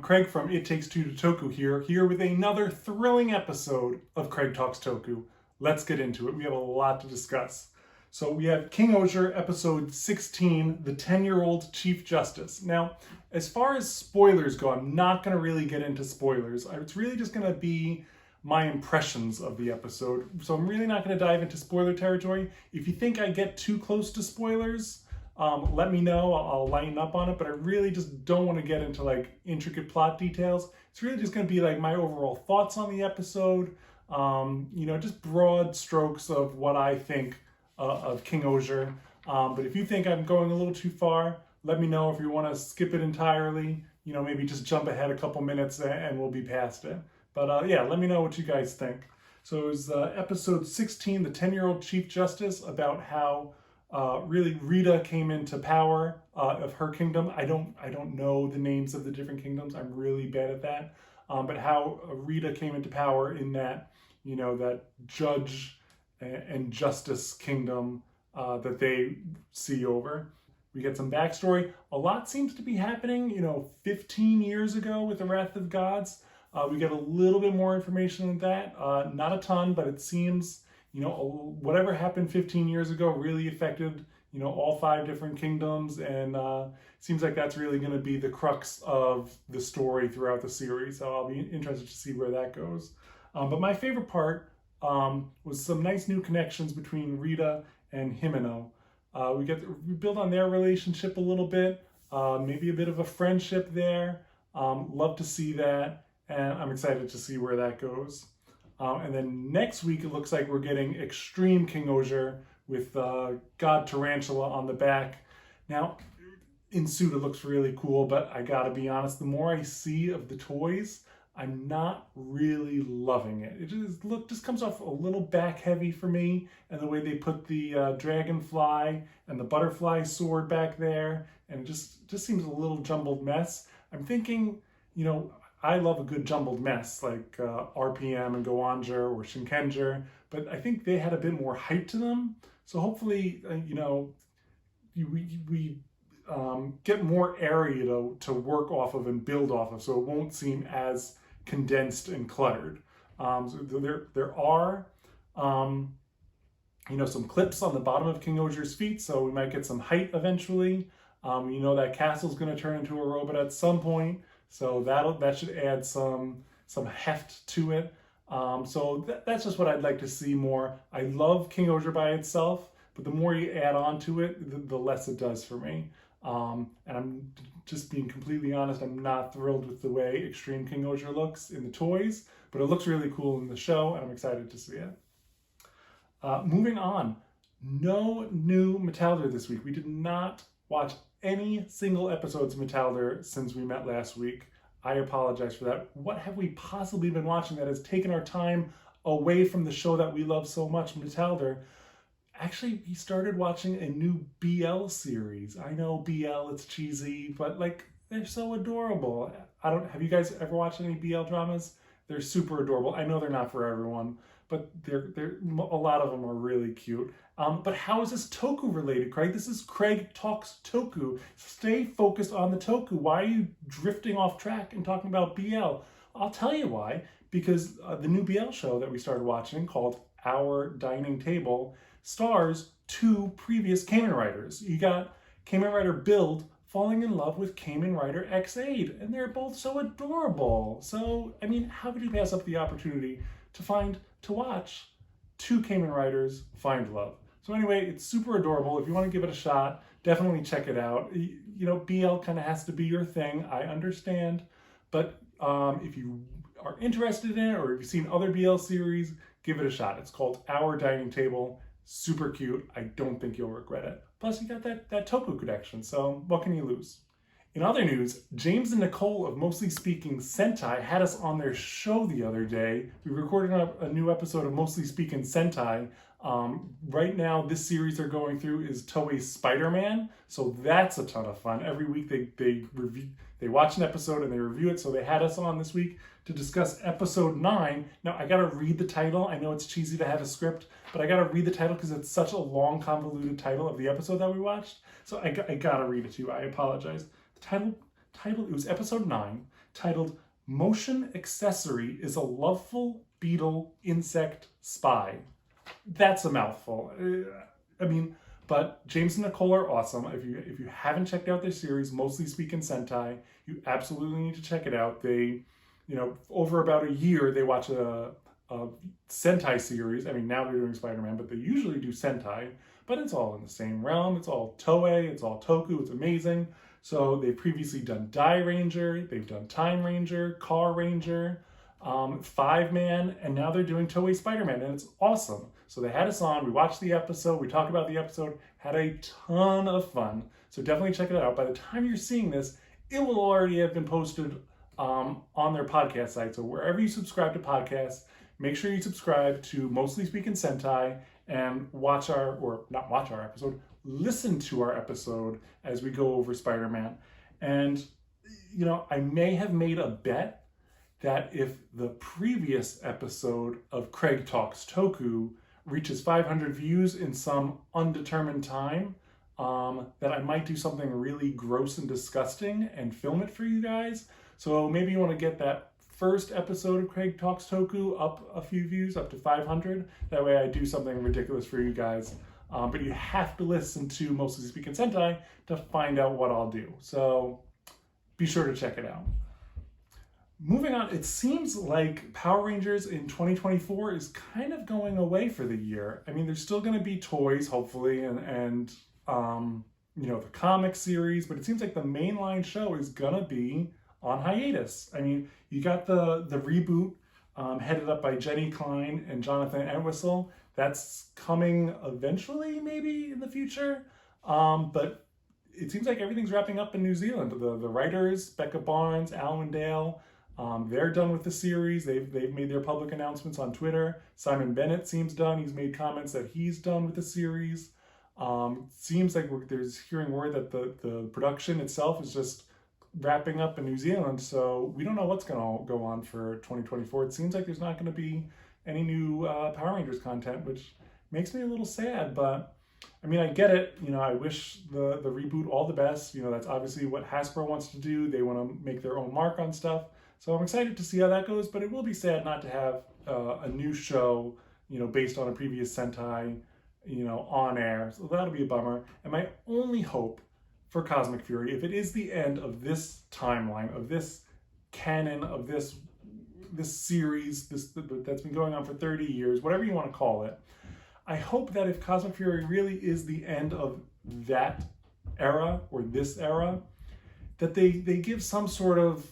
Craig from It Takes Two to Toku here with another thrilling episode of Craig Talks Toku. Let's get into it. We have a lot to discuss. So we have KingOhger episode 16, The 10-Year-Old Chief Justice. Now, as far as spoilers go, I'm not going to really get into spoilers. It's really just going to be my impressions of the episode. So I'm really not going to dive into spoiler territory. If you think I get too close to spoilers, let me know. I'll lighten up on it, but I really just don't want to get into like intricate plot details. It's really just going to be like my overall thoughts on the episode, just broad strokes of what I think of KingOhger. But if you think I'm going a little too far, let me know. If you want to skip it entirely, maybe just jump ahead a couple minutes and we'll be past it. But yeah, let me know what you guys think. So it was episode 16, The 10-Year-Old Chief Justice, about how really Rita came into power of her kingdom. I don't know the names of the different kingdoms. I'm really bad at that. But how Rita came into power in that, that judge and justice kingdom that they see over. We get some backstory. A lot seems to be happening, 15 years ago with the Wrath of Gods. We get a little bit more information on that. Not a ton, but it seems whatever happened 15 years ago really affected, all 5 different kingdoms, and seems like that's really going to be the crux of the story throughout the series. So I'll be interested to see where that goes. But my favorite part was some nice new connections between Rita and Himeno. We build on their relationship a little bit, maybe a bit of a friendship there. Love to see that, and I'm excited to see where that goes. And then next week, it looks like we're getting Extreme KingOhger with God Tarantula on the back. Now, in suit, it looks really cool, but I gotta be honest, the more I see of the toys, I'm not really loving it. It just comes off a little back heavy for me, and the way they put the dragonfly and the butterfly sword back there, and it just seems a little jumbled mess. I'm thinking, I love a good jumbled mess like RPM and KingOhger or Shinkenger, but I think they had a bit more height to them. So hopefully, we get more area to work off of and build off of, so it won't seem as condensed and cluttered. So there are some clips on the bottom of KingOhger's feet, so we might get some height eventually. That castle's going to turn into a robot at some point. So that should add some heft to it. So that's just what I'd like to see more. I love KingOhger by itself, but the more you add on to it, the less it does for me. And I'm just being completely honest, I'm not thrilled with the way Extreme KingOhger looks in the toys, but it looks really cool in the show, and I'm excited to see it. Moving on, no new Metalder this week. We did not watch any single episodes of Metalder since we met last week. I apologize for that. What have we possibly been watching that has taken our time away from the show that we love so much, Metalder? Actually, we started watching a new BL series. I know BL, it's cheesy, but they're so adorable. Have you guys ever watched any BL dramas? They're super adorable. I know they're not for everyone, but a lot of them are really cute. But how is this Toku related, Craig? This is Craig Talks Toku. Stay focused on the Toku. Why are you drifting off track and talking about BL? I'll tell you why. Because the new BL show that we started watching, called Our Dining Table, stars 2 previous Kamen Riders. You got Kamen Rider Build falling in love with Kamen Rider X8, and they're both so adorable. So, how could you pass up the opportunity to watch 2 Kamen Riders find love? So anyway, it's super adorable. If you want to give it a shot, definitely check it out. BL kind of has to be your thing. I understand. But if you are interested in it, or if you've seen other BL series, give it a shot. It's called Our Dining Table. Super cute. I don't think you'll regret it. Plus, you got that Toku connection, so what can you lose? In other news, James and Nicole of Mostly Speakin Sentai had us on their show the other day. We recorded a new episode of Mostly Speakin Sentai. Right now, this series they're going through is Toei's Spider-Man, so that's a ton of fun. Every week they watch an episode and they review it, so they had us on this week to discuss episode 9. Now, I gotta read the title. I know it's cheesy to have a script, but I gotta read the title because it's such a long, convoluted title of the episode that we watched. So I gotta read it to you. I apologize. The title, it was episode 9, titled Motion Accessory is a Loveful Beetle Insect Spy. That's a mouthful. But James and Nicole are awesome. If you haven't checked out their series, Mostly Speakin Sentai, you absolutely need to check it out. They, over about a year, they watch a Sentai series. Now they're doing Spider-Man, but they usually do Sentai. But it's all in the same realm. It's all Toei. It's all Toku. It's amazing. So they've previously done Die Ranger. They've done Time Ranger, Car Ranger, Five Man, and now they're doing Toei Spider-Man, and it's awesome. So they had us on. We watched the episode. We talked about the episode. Had a ton of fun. So definitely check it out. By the time you're seeing this, it will already have been posted on their podcast site. So wherever you subscribe to podcasts, make sure you subscribe to Mostly Speakin Sentai and listen to our episode as we go over Spider-Man. And, I may have made a bet that if the previous episode of Craig Talks Toku reaches 500 views in some undetermined time, that I might do something really gross and disgusting and film it for you guys. So maybe you want to get that first episode of Craig Talks Toku up a few views, up to 500. That way I do something ridiculous for you guys. But you have to listen to Mostly Speakin Sentai to find out what I'll do. So be sure to check it out. Moving on, it seems like Power Rangers in 2024 is kind of going away for the year. There's still going to be toys, hopefully, and the comic series, but it seems like the mainline show is going to be on hiatus. You got the reboot headed up by Jenny Klein and Jonathan Entwistle. That's coming eventually, maybe in the future. But it seems like everything's wrapping up in New Zealand. The writers, Becca Barnes, Alan Dale, they're done with the series. They've made their public announcements on Twitter. Simon Bennett seems done. He's made comments that he's done with the series. Seems like there's hearing word that the production itself is just wrapping up in New Zealand. So we don't know what's going to go on for 2024. It seems like there's not going to be any new Power Rangers content, which makes me a little sad. But I get it. I wish the reboot all the best. That's obviously what Hasbro wants to do. They want to make their own mark on stuff. So I'm excited to see how that goes, but it will be sad not to have a new show, based on a previous Sentai, on air. So that'll be a bummer. And my only hope for Cosmic Fury, if it is the end of this timeline, of this canon, of this series, that's been going on for 30 years, whatever you want to call it, I hope that if Cosmic Fury really is the end of that era, or this era, that they give some sort of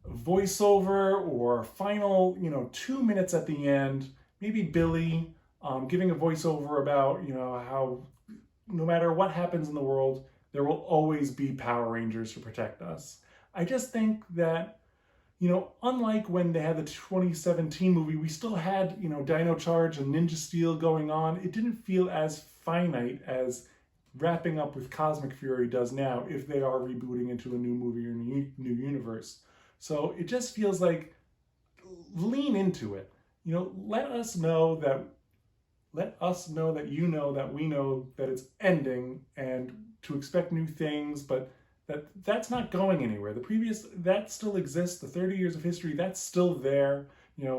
voiceover or final 2 minutes at the end, maybe Billy giving a voiceover about how no matter what happens in the world, there will always be Power Rangers to protect us. I just think that unlike when they had the 2017 movie, we still had Dino Charge and Ninja Steel going on. It didn't feel as finite as wrapping up with Cosmic Fury does now, if they are rebooting into a new movie or a new universe. So it just feels like, lean into it. Let us know that we know that it's ending, and to expect new things, but that's not going anywhere. The previous, that still exists. The 30 years of history, that's still there,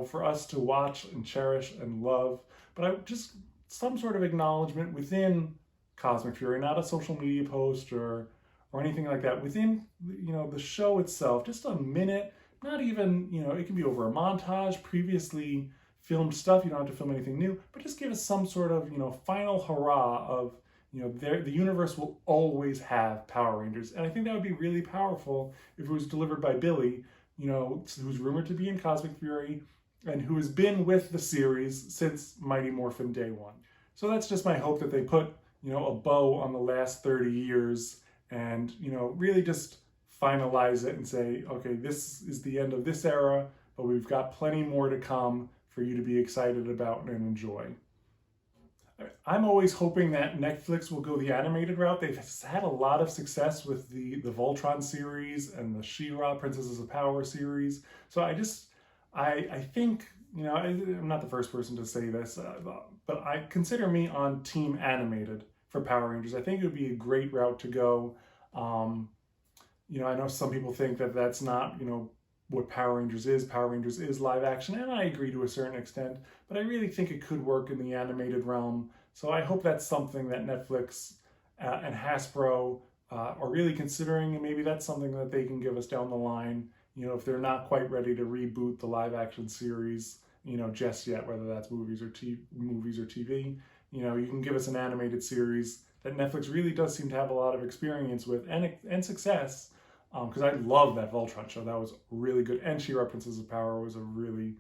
for us to watch and cherish and love. But I just, some sort of acknowledgement within Cosmic Fury, not a social media post or anything like that, within the show itself, just a minute, not even, it can be over a montage, previously filmed stuff. You don't have to film anything new, but just give us some sort of final hurrah of the universe will always have Power Rangers. And I think that would be really powerful if it was delivered by Billy, who's rumored to be in Cosmic Fury and who has been with the series since Mighty Morphin Day 1. So that's just my hope, that they put a bow on the last 30 years and, really just finalize it and say, okay, this is the end of this era, but we've got plenty more to come for you to be excited about and enjoy. I'm always hoping that Netflix will go the animated route. They've had a lot of success with the Voltron series and the She-Ra Princesses of Power series. So I think, I'm not the first person to say this, but I consider me on team animated for Power Rangers. I think it would be a great route to go. I know some people think that that's not, what Power Rangers is. Power Rangers is live action, and I agree to a certain extent, but I really think it could work in the animated realm. So I hope that's something that Netflix and Hasbro are really considering, and maybe that's something that they can give us down the line, if they're not quite ready to reboot the live action series, just yet, whether that's movies or TV. You can give us an animated series that Netflix really does seem to have a lot of experience with and success. Because I love that Voltron show. That was really good. And She-Ra Princess of Power was a really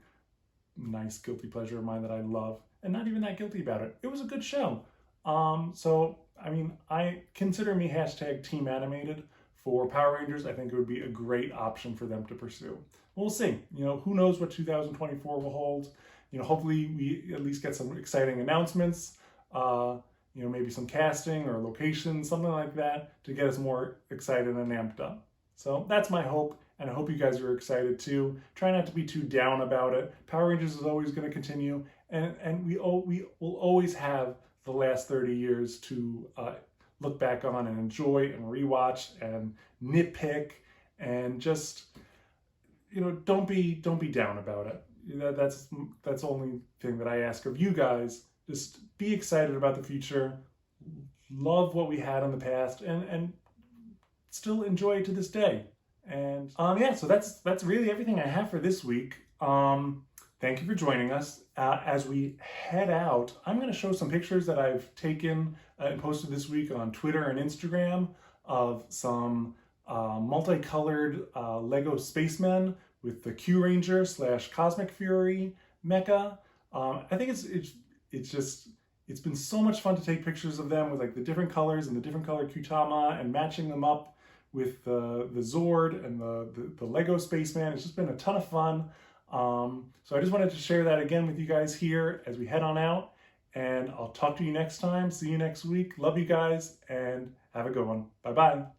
nice guilty pleasure of mine that I love. And not even that guilty about it. It was a good show. I consider me hashtag team animated for Power Rangers. I think it would be a great option for them to pursue. We'll see. Who knows what 2024 will hold. Hopefully we at least get some exciting announcements. Maybe some casting or location, something like that, to get us more excited and amped up. So that's my hope, and I hope you guys are excited too. Try not to be too down about it. Power Rangers is always going to continue, and we will always have the last 30 years to look back on and enjoy and rewatch and nitpick and just don't be down about it. That's the only thing that I ask of you guys. Just be excited about the future, love what we had in the past, and still enjoy it to this day. And so that's really everything I have for this week. Thank you for joining us. As we head out, I'm going to show some pictures that I've taken and posted this week on Twitter and Instagram of some multicolored Lego Spacemen with the Kyuranger / Cosmic Fury Mecha. I think it's been so much fun to take pictures of them with like the different colors and the different colored Kutama and matching them up with the Zord and the Lego Spaceman. It's just been a ton of fun. So I just wanted to share that again with you guys here as we head on out. And I'll talk to you next time. See you next week. Love you guys and have a good one. Bye-bye.